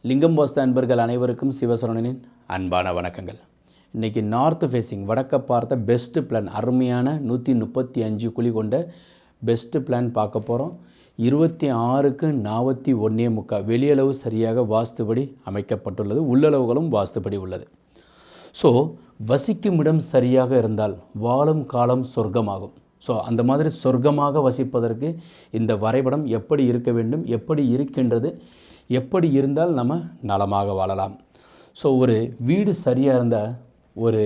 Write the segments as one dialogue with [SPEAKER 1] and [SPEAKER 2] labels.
[SPEAKER 1] லிங்கம் வாஸ்து அன்பர்கள் அனைவருக்கும் சிவசரவணனின் அன்பான வணக்கங்கள். இன்றைக்கி நார்த் ஃபேஸிங் வடக்க பார்த்த பெஸ்ட்டு பிளான், அருமையான 135 குழி கொண்ட பெஸ்ட்டு பிளான் பார்க்க போகிறோம். 26க்கு 41.75 வெளியளவு சரியாக வாஸ்துபடி அமைக்கப்பட்டுள்ளது, உள்ளளவுகளும் வாஸ்துபடி உள்ளது. ஸோ வசிக்கும் இடம் சரியாக இருந்தால் வாழும் காலம் சொர்க்கமாகும். ஸோ அந்த மாதிரி சொர்க்கமாக வசிப்பதற்கு இந்த வரைபடம் எப்படி இருக்க வேண்டும், எப்படி இருக்கின்றது, எப்படி இருந்தால் நம்ம நலமாக வாழலாம். ஸோ ஒரு வீடு சரியாக இருந்தால் ஒரு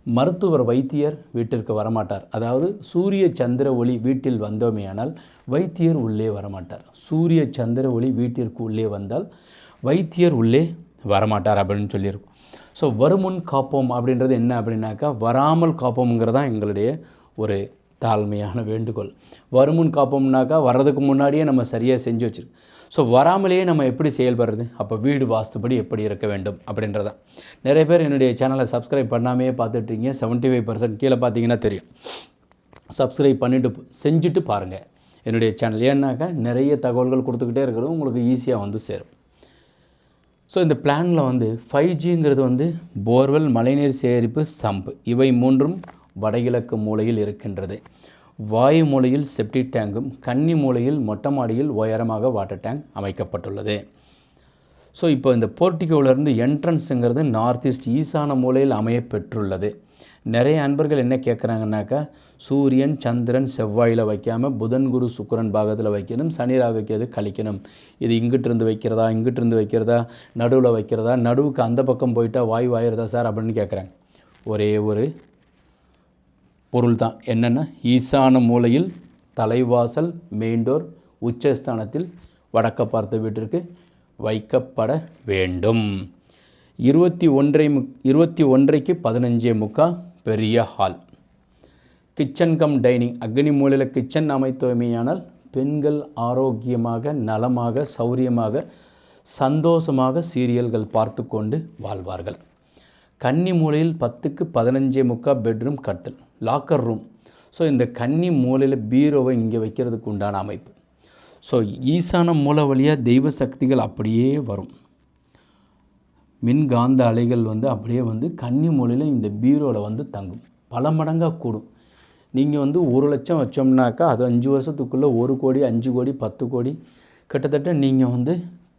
[SPEAKER 1] மருத்துவர் வைத்தியர் வீட்டிற்கு வரமாட்டார். அதாவது சூரிய சந்திர ஒளி வீட்டில் வந்தோமேயானால் வைத்தியர் உள்ளே வரமாட்டார். சூரிய சந்திர ஒளி வீட்டிற்கு உள்ளே வந்தால் வைத்தியர் உள்ளே வரமாட்டார் அப்படின்னு சொல்லியிருக்கோம். ஸோ வருமுன் காப்போம் அப்படின்றது என்ன அப்படின்னாக்கா, வராமல் காப்போம்ங்கிறது தான் எங்களுடைய ஒரு தாழ்மையான வேண்டுகோள். வருமுன் காப்போம்னாக்கா வர்றதுக்கு முன்னாடியே நம்ம சரியாக செஞ்சு வச்சுருக்கோம். ஸோ வராமலேயே நம்ம எப்படி செயல்படுறது, அப்போ வீடு வாஸ்துபடி எப்படி இருக்க வேண்டும் அப்படின்றதான். நிறைய பேர் என்னுடைய சேனலை சப்ஸ்கிரைப் பண்ணாமே பார்த்துட்ருக்கீங்க. 75% கீழே பார்த்தீங்கன்னா தெரியும். சப்ஸ்கிரைப் பண்ணிவிட்டு செஞ்சுட்டு பாருங்கள் என்னுடைய சேனல். ஏன்னாக்கா நிறைய தகவல்கள் கொடுத்துக்கிட்டே இருக்கிறது உங்களுக்கு ஈஸியாக வந்து சேரும். ஸோ இந்த பிளானில் வந்து 5Gங்கிறது வந்து போர்வெல், மழைநீர் சேகரிப்பு, சம்பு, இவை மூன்றும் வடகிழக்கு மூலையில் இருக்கின்றது. வாயு மூலையில் செப்டிக் டேங்கும், கன்னி மூலையில் மொட்டை மாடியில் உயரமாக வாட்டர் டேங்க் அமைக்கப்பட்டுள்ளது. ஸோ இப்போ இந்த போர்ட்டிகோவிலேருந்து என்ட்ரன்ஸுங்கிறது நார்த் ஈஸ்ட் ஈசான மூலையில் அமைய பெற்றுள்ளது. நிறைய அன்பர்கள் என்ன கேட்குறாங்கன்னாக்கா, சூரியன் சந்திரன் செவ்வாயில் வைக்காமல் புதன் குரு சுக்கிரன் பாகத்தில் வைக்கணும், சனி ராகுக்கு எது கழிக்கணும், இது இங்கிட்டிருந்து வைக்கிறதா இங்கிட்டிருந்து வைக்கிறதா நடுவில் வைக்கிறதா, நடுவுக்கு அந்த பக்கம் போயிட்டால் வாயு ஆயிடுதா சார் அப்படின்னு கேட்குறாங்க. ஒரே ஒரு பொருள் தான். என்னென்னா, ஈசான மூலையில் தலைவாசல் மெயின்டோர் உச்சஸ்தானத்தில் வடக்க பார்த்த வீட்டிற்கு வைக்கப்பட வேண்டும். 21:30க்கு 15:45 பெரிய ஹால். கிச்சன் கம் டைனிங், அக்னி மூலையில் கிச்சன் அமைத்தமையானால் பெண்கள் ஆரோக்கியமாக, நலமாக, சௌரியமாக, சந்தோஷமாக சீரியல்கள் பார்த்து கொண்டு வாழ்வார்கள். கன்னி மூலையில் 10க்கு 15:45 பெட்ரூம், கட்டில், லாக்கர் ரூம். ஸோ இந்த கன்னி மூலையில் பீரோவை இங்கே வைக்கிறதுக்கு உண்டான அமைப்பு. ஸோ ஈசான மூலை வழியாக தெய்வ சக்திகள் அப்படியே வரும். மின்காந்த அலைகள் வந்து அப்படியே வந்து கன்னி மூலையில் இந்த பீரோவில் வந்து தங்கும். பல மடங்காக கூடும். நீங்கள் வந்து 1 லட்சம் வச்சோம்னாக்கா அது 5 வருஷத்துக்குள்ளே 1 கோடி, 5 கோடி, 10 கோடி, கிட்டத்தட்ட நீங்கள் வந்து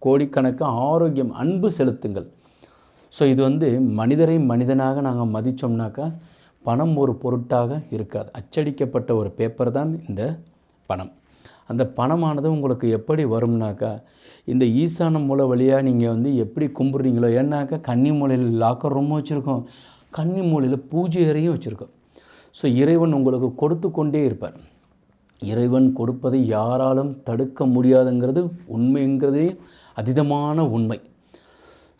[SPEAKER 1] கோடிக்கணக்காக ஆரோக்கியம், அன்பு செலுத்துங்கள். ஸோ இது வந்து மனிதரை மனிதனாக நாங்கள் மதித்தோம்னாக்கா பணம் ஒரு பொருட்டாக இருக்காது. அச்சடிக்கப்பட்ட ஒரு பேப்பர் தான் இந்த பணம். அந்த பணமானது உங்களுக்கு எப்படி வரும்னாக்கா, இந்த ஈசான மூலை வழியாக நீங்கள் வந்து எப்படி கும்பிட்றீங்களோ. ஏன்னாக்கா கன்னி மூலையில் லாக்கர் ரூமும் வச்சுருக்கோம், கன்னி மூலையில் பூஜை அறையும் வச்சுருக்கோம். ஸோ இறைவன் உங்களுக்கு கொடுத்து கொண்டே இருப்பார். இறைவன் கொடுப்பதை யாராலும் தடுக்க முடியாதுங்கிறது உண்மைங்கிறதே அதீதமான உண்மை.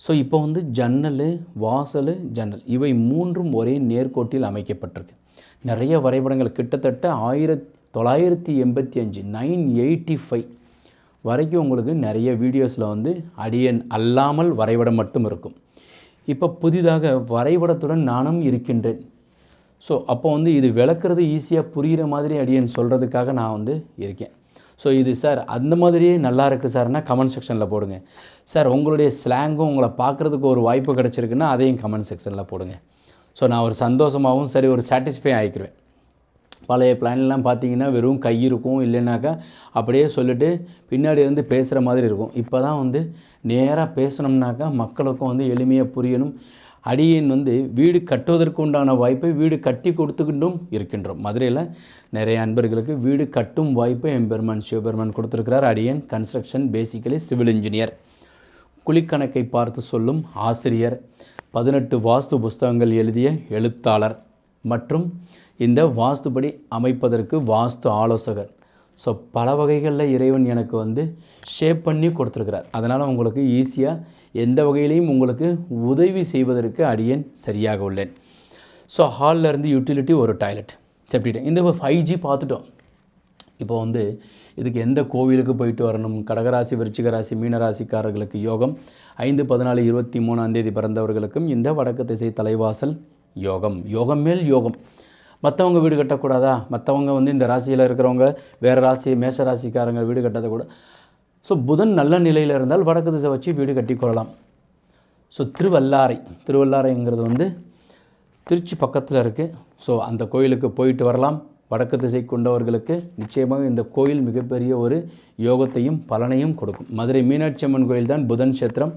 [SPEAKER 1] ஸோ இப்போ வந்து ஜன்னல், வாசல், ஜன்னல் இவை மூன்றும் ஒரே நேர்கோட்டில் அமைக்கப்பட்டிருக்கு. நிறைய வரைபடங்கள் கிட்டத்தட்ட 1985 985 வரைக்கும் உங்களுக்கு நிறைய வீடியோஸில் வந்து அடியன் அல்லாமல் வரைபடம் மட்டும் இருக்கும். இப்போ புதிதாக வரைபடத்துடன் நானும் இருக்கின்றேன். ஸோ அப்போ வந்து இது விளக்குறது ஈஸியாக புரிகிற மாதிரி அடியன் சொல்கிறதுக்காக நான் வந்து இருக்கேன். ஸோ இது சார் அந்த மாதிரியே நல்லா இருக்குது சார்னா கமெண்ட் செக்ஷனில் போடுங்க. சார் உங்களுடைய ஸ்லாங்கும் உங்களை பார்க்குறதுக்கு ஒரு வாய்ப்பு கிடச்சிருக்குன்னா அதையும் கமெண்ட் செக்ஷனில் போடுங்க. ஸோ நான் ஒரு சந்தோஷமாகவும் சரி ஒரு சாட்டிஸ்ஃபை ஆகிக்குவேன். பழைய பிளான்லாம் பார்த்தீங்கன்னா வெறும் கை இருக்கும், இல்லைனாக்கா அப்படியே சொல்லிவிட்டு பின்னாடி இருந்து பேசுகிற மாதிரி இருக்கும். இப்போ தான் வந்து நேராக பேசணும்னாக்கா மக்களுக்கும் வந்து எளிமையாக புரியணும். அடியேன் வந்து வீடு கட்டுவதற்கு உண்டான வாய்ப்பை வீடு கட்டி கொடுத்துக்கிட்டும் இருக்கின்றோம். மதுரையில் நிறைய அன்பர்களுக்கு வீடு கட்டும் வாய்ப்பை எம்பெருமான் சிவபெருமான் கொடுத்துருக்கிறார். அடியேன் கன்ஸ்ட்ரக்ஷன், பேசிக்கலி சிவில் இன்ஜினியர், குழிக்கணக்கை பார்த்து சொல்லும் ஆசிரியர், 18 வாஸ்து புஸ்தகங்கள் எழுதிய எழுத்தாளர் மற்றும் இந்த வாஸ்துபடி அமைப்பதற்கு வாஸ்து ஆலோசகர். ஸோ பல வகைகளில் இறைவன் எனக்கு வந்து ஷேப் பண்ணி கொடுத்துருக்கிறார். அதனால் உங்களுக்கு ஈஸியாக எந்த வகையிலையும் உங்களுக்கு உதவி செய்வதற்கு அடியேன் சரியாக உள்ளேன். ஸோ ஹாலில் இருந்து யூட்டிலிட்டி, ஒரு டாய்லெட், செப்டி டேங்க். இந்த 5G பார்த்துட்டோம். இப்போ வந்து இதுக்கு எந்த கோவிலுக்கு போயிட்டு வரணும், கடகராசி, விருச்சிக ராசி, மீனராசிக்காரர்களுக்கு யோகம், 5/14/23 பிறந்தவர்களுக்கும் இந்த வடக்கு திசை தலைவாசல் யோகம், யோகம் மேல் யோகம். மற்றவங்க வீடு கட்டக்கூடாதா, மற்றவங்க வந்து இந்த ராசியில் இருக்கிறவங்க வேறு ராசி மேஷ ராசிக்காரங்க வீடு கட்டதை கூட. ஸோ புதன் நல்ல நிலையில் இருந்தால் வடக்கு திசை வச்சு வீடு கட்டிக்கொள்ளலாம். ஸோ திருவல்லாரைங்கிறது வந்து திருச்சி பக்கத்தில் இருக்குது. ஸோ அந்த கோயிலுக்கு போயிட்டு வரலாம். வடக்கு திசை கொண்டவர்களுக்கு நிச்சயமாக இந்த கோயில் மிகப்பெரிய ஒரு யோகத்தையும் பலனையும் கொடுக்கும். மதுரை மீனாட்சி அம்மன் கோயில் தான் புதன் சேத்திரம்.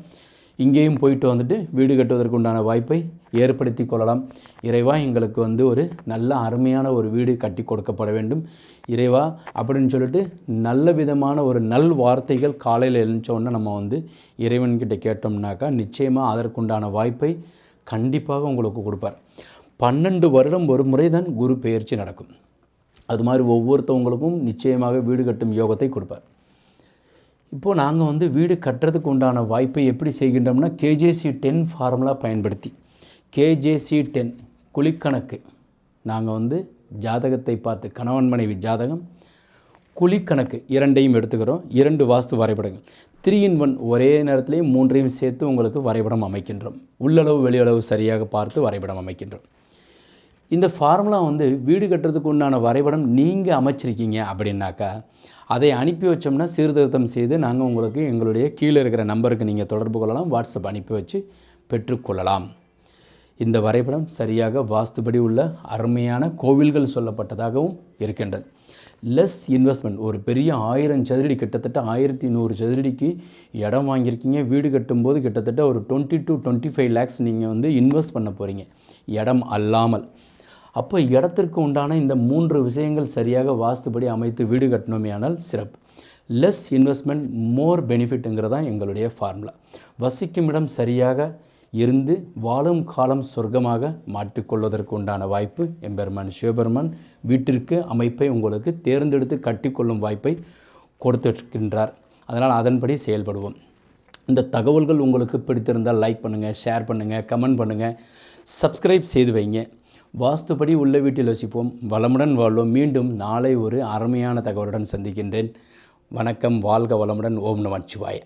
[SPEAKER 1] இங்கேயும் போயிட்டு வந்துட்டு வீடு கட்டுவதற்கு உண்டான வாய்ப்பை ஏற்படுத்தி கொள்ளலாம். இறைவா, எங்களுக்கு வந்து ஒரு நல்ல அருமையான ஒரு வீடு கட்டி கொடுக்கப்பட வேண்டும் இறைவா அப்படின்னு சொல்லிட்டு நல்ல விதமான ஒரு நல் வார்த்தைகள் காலையில் எழுந்தோன்னே நம்ம வந்து இறைவன்கிட்ட கேட்டோம்னாக்கா நிச்சயமாக அதற்குண்டான வாய்ப்பை கண்டிப்பாக உங்களுக்கு கொடுப்பார். 12 வருடம் ஒரு முறை தான் குரு பெயர்ச்சி நடக்கும். அது மாதிரி ஒவ்வொருத்தவங்களுக்கும் நிச்சயமாக வீடு கட்டும் யோகத்தை கொடுப்பார். இப்போது நாங்கள் வந்து வீடு கட்டுறதுக்கு உண்டான வாய்ப்பை எப்படி செய்கின்றோம்னா KJC10 ஃபார்முலா பயன்படுத்தி KJC10 குழிக்கணக்கு நாங்கள் வந்து ஜாதகத்தை பார்த்து கணவன் மனைவி ஜாதகம் குழிக்கணக்கு இரண்டையும் எடுத்துக்கிறோம். 2 வாஸ்து வரைபடங்கள் 3-in-1 ஒரே நேரத்திலேயே 3ஐயும் சேர்த்து உங்களுக்கு வரைபடம் அமைக்கின்றோம். உள்ளளவு வெளியளவு சரியாக பார்த்து வரைபடம் அமைக்கின்றோம். இந்த ஃபார்முலா வந்து வீடு கட்டுறதுக்கு உண்டான வரைபடம் நீங்கள் அமைச்சிருக்கீங்க அப்படின்னாக்கா அதை அனுப்பி வச்சோம்னா சீர்திருத்தம் செய்து நாங்கள் உங்களுக்கு எங்களுடைய கீழே இருக்கிற நம்பருக்கு நீங்கள் தொடர்பு கொள்ளலாம். வாட்ஸ்அப் அனுப்பி வச்சு பெற்றுக்கொள்ளலாம். இந்த வரைபடம் சரியாக வாஸ்துபடி உள்ள அருமையான கோவில்கள் சொல்லப்பட்டதாகவும் இருக்கின்றது. லெஸ் இன்வெஸ்ட்மெண்ட், ஒரு பெரிய 1000 சதுரடி கிட்டத்தட்ட 1100 சதுரடிக்கு இடம் வாங்கியிருக்கீங்க. வீடு கட்டும்போது கிட்டத்தட்ட ஒரு 20 to 25 lakhs நீங்கள் வந்து இன்வெஸ்ட் பண்ண போகிறீங்க இடம் அல்லாமல். அப்போ இடத்திற்கு உண்டான இந்த 3 விஷயங்கள் சரியாக வாஸ்துபடி அமைத்து வீடு கட்டணுமே ஆனால் சிறப்பு. லெஸ் இன்வெஸ்ட்மெண்ட் மோர் பெனிஃபிட்டுங்கிறதான் எங்களுடைய ஃபார்முலா. வசிக்கும் இடம் சரியாக இருந்து வாழும் காலம் சொர்க்கமாக மாற்றிக்கொள்வதற்கு உண்டான வாய்ப்பு எம்பெருமான் சிவபெருமான் வீட்டிற்கு அமைப்பை உங்களுக்கு தேர்ந்தெடுத்து கட்டிக்கொள்ளும் வாய்ப்பை கொடுத்துருக்கின்றார். அதனால் அதன்படி செயல்படுவோம். இந்த தகவல்கள் உங்களுக்கு பிடித்திருந்தால் லைக் பண்ணுங்கள், ஷேர் பண்ணுங்கள், கமெண்ட் பண்ணுங்கள், சப்ஸ்கிரைப் செய்து வைங்க. வாஸ்துபடி உள்ள வீட்டில் வசிப்போம், வளமுடன் வாழ்வோம். மீண்டும் நாளை ஒரு அருமையான தகவலுடன் சந்திக்கின்றேன். வணக்கம், வாழ்க வளமுடன். ஓம் நமச்சிவாய.